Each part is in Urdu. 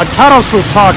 1860,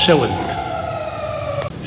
7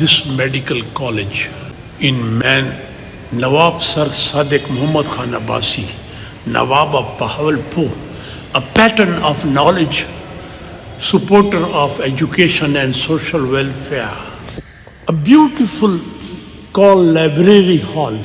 this medical college in man, Nawab Sir Sadiq Muhammad Khan Abbasi, Nawab of Bahawalpur, a pattern of knowledge, supporter of education and social welfare. A beautiful called library hall,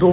2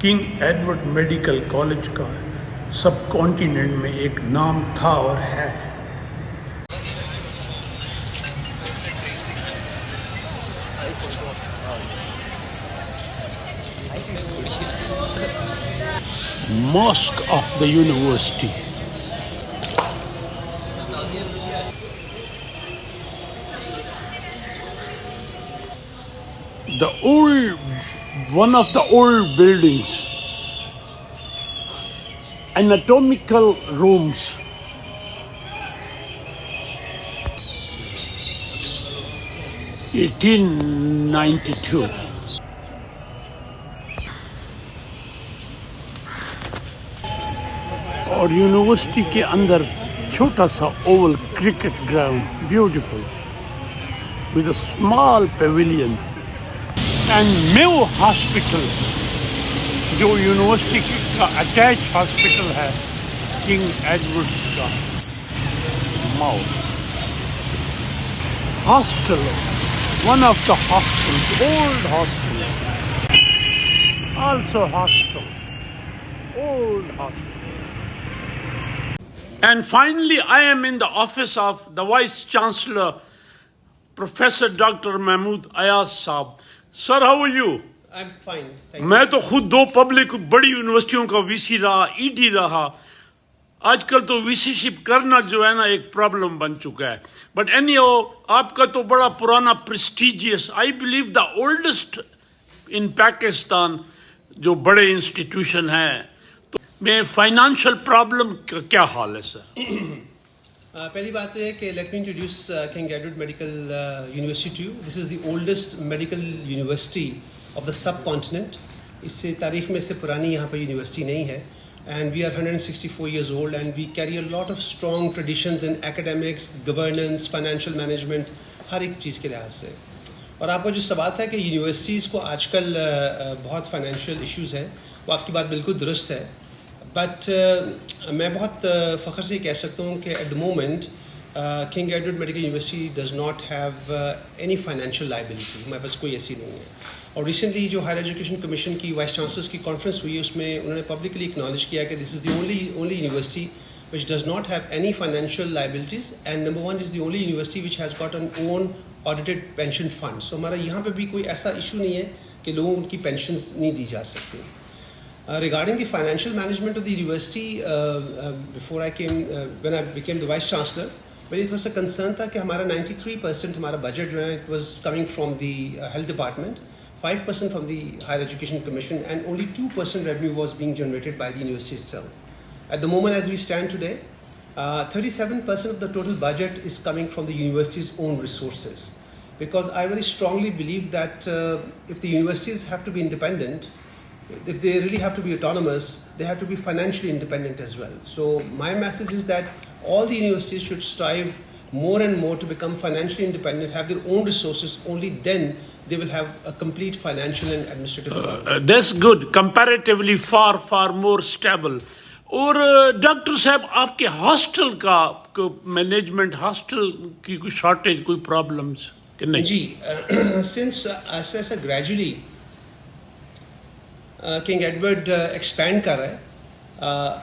king Edward medical college کا سب کانٹیننٹ میں ایک نام تھا اور ہے. Mosque of the university. One of the old buildings, anatomical rooms. (1892) اور یونیورسٹی کے اندر چھوٹا سا oval cricket ground beautiful with a small pavilion and Mayo hospital جو یونیورسٹی کا اٹیچ ہاسپٹل ہے کنگ ایڈورڈس کا. ماؤ hostel, one of the hostel, old hostel, also hostel, old hospital. And finally, I am in the office of the Vice Chancellor, Professor Dr. Mahmood Ayaz Saab. Sir, how are you? I'm fine. Thank you. میں تو خود دو پبلک بڑی یونیورسٹیوں کا وی سی رہا, ای ڈی رہا. آج کل تو وی سی شپ کرنا جو ہے نا ایک پرابلم بن چکا ہے. بٹ اینی ہو, آپ کا تو بڑا پرانا prestigious, I believe the oldest in Pakistan جو بڑے انسٹیٹیوشن ہیں. تو میں فائنانشیل پرابلم کا کیا حال ہے سر؟ پہلی بات تو یہ کہ let me introduce King Edward Medical University to you. This is the oldest medical university of the subcontinent. اس سے تاریخ میں سے پرانی یہاں پہ یونیورسٹی نہیں ہے. And we are 164 years old and we carry a lot of strong traditions in academics, governance, financial management, ہر ایک چیز کے لحاظ سے. اور آپ کا جو سوال تھا کہ یونیورسٹیز کو آج کل بہت فائنینشیل ایشوز ہیں, وہ آپ کی بات بالکل درست ہے. بٹ میں بہت فخر سے کہہ سکتا ہوں کہ at the moment King Edward Medical University does not have any financial liability. ہمارے پاس کوئی ایسی نہیں ہے. اور ریسنٹلی جو ہائر ایجوکیشن کمیشن کی وائس چانسلرس کی کانفرنس ہوئی, اس میں انہوں نے پبلکلی اکنالج کیا کہ this is the only university which does not have any financial liabilities, and number one is the only university which has got an own audited pension fund. So ہمارا یہاں پہ بھی کوئی ایسا ایشو نہیں ہے کہ لوگوں کی پینشنز نہیں دی جا سکتی. Regarding the financial management of the university, before I came, when I became the vice chancellor, میری تھوڑا سا کنسرن تھا کہ ہمارا 93% ہمارا بجٹ جو ہے it was coming from the health department, 5% from the Higher Education Commission, and only 2% revenue was being generated by the university itself. At the moment as we stand today, 37% of the total budget is coming from the university's own resources. Because I very strongly believe that if the universities have to be independent, if they really have to be autonomous, they have to be financially independent as well. So my message is that all the universities should strive more and more to become financially independent, have their own resources. Only then they will have a complete financial and administrative that's good, comparatively far more stable. اور ڈاکٹر صاحب, آپ کے ہاسٹل کا مینجمنٹ, ہاسٹل کی کوئی شارٹیج, کوئی پرابلمس کہ نہیں؟ جی, سنس ایسا گریجولی کنگ ایڈورڈ ایکسپینڈ کر رہا ہے.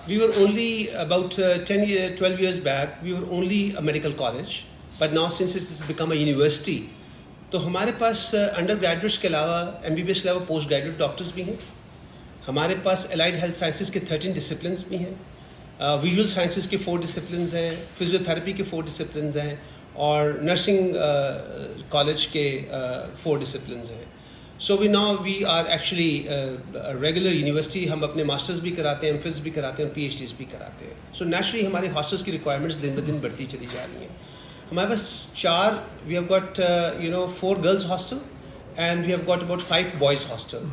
We were only about 12 years back, we were only a medical college, but now since it has become a university, تو ہمارے پاس انڈر گریجویٹس کے علاوہ, ایم بی بی ایس کے علاوہ پوسٹ گریجویٹ ڈاکٹرس بھی ہیں. ہمارے پاس الائڈ ہیلتھ سائنسز کے 13 ڈسپلنس بھی ہیں, ویژول سائنسز کے 4 ڈسپلنز ہیں, فزیوتھراپی کے 4 ڈسپلنز ہیں, اور نرسنگ کالج کے 4 ڈسپلنز ہیں. So we are actually regular university. ہم اپنے ماسٹرز بھی کراتے ہیں, ایم فلس بھی کراتے ہیں, اور پی ایچ ڈیز بھی کراتے ہیں. سو نیچرلی ہمارے ہاسٹلس کی ریکوائرمنٹس دن بدن بڑھتی چلی جا رہی ہیں. ہمارے پاس 4, we have got 4 girls hostel and we have got about 5 boys hostel.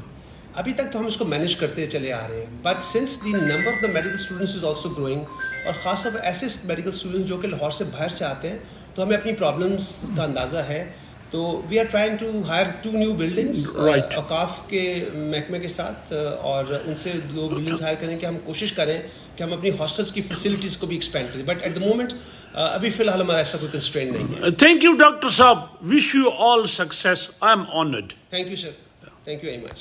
ابھی تک تو ہم اس کو مینیج کرتے چلے آ رہے ہیں. But since the number of the medical students is also growing, اور خاص طور پر ایسے میڈیکل اسٹوڈنٹس جو کہ لاہور سے باہر سے آتے ہیں, تو ہمیں اپنی پرابلمس کا اندازہ ہے. تو we are trying to hire 2 new buildings اوقاف کے محکمے کے ساتھ, اور ان سے 2 بلڈنگس ہائر کرنے کی ہم کوشش کریں کہ ہم اپنی ہاسٹلس کی فیسلٹیز کو بھی ایکسپینڈ کریں. بٹ ایٹ دا مومنٹ ابھی فی الحال ہمارا ایسا کوئی کنسٹرینٹ نہیں ہے. تھینک یو ڈاکٹر صاحب, wish you all success. I am honoured. Thank you sir, thank you very much.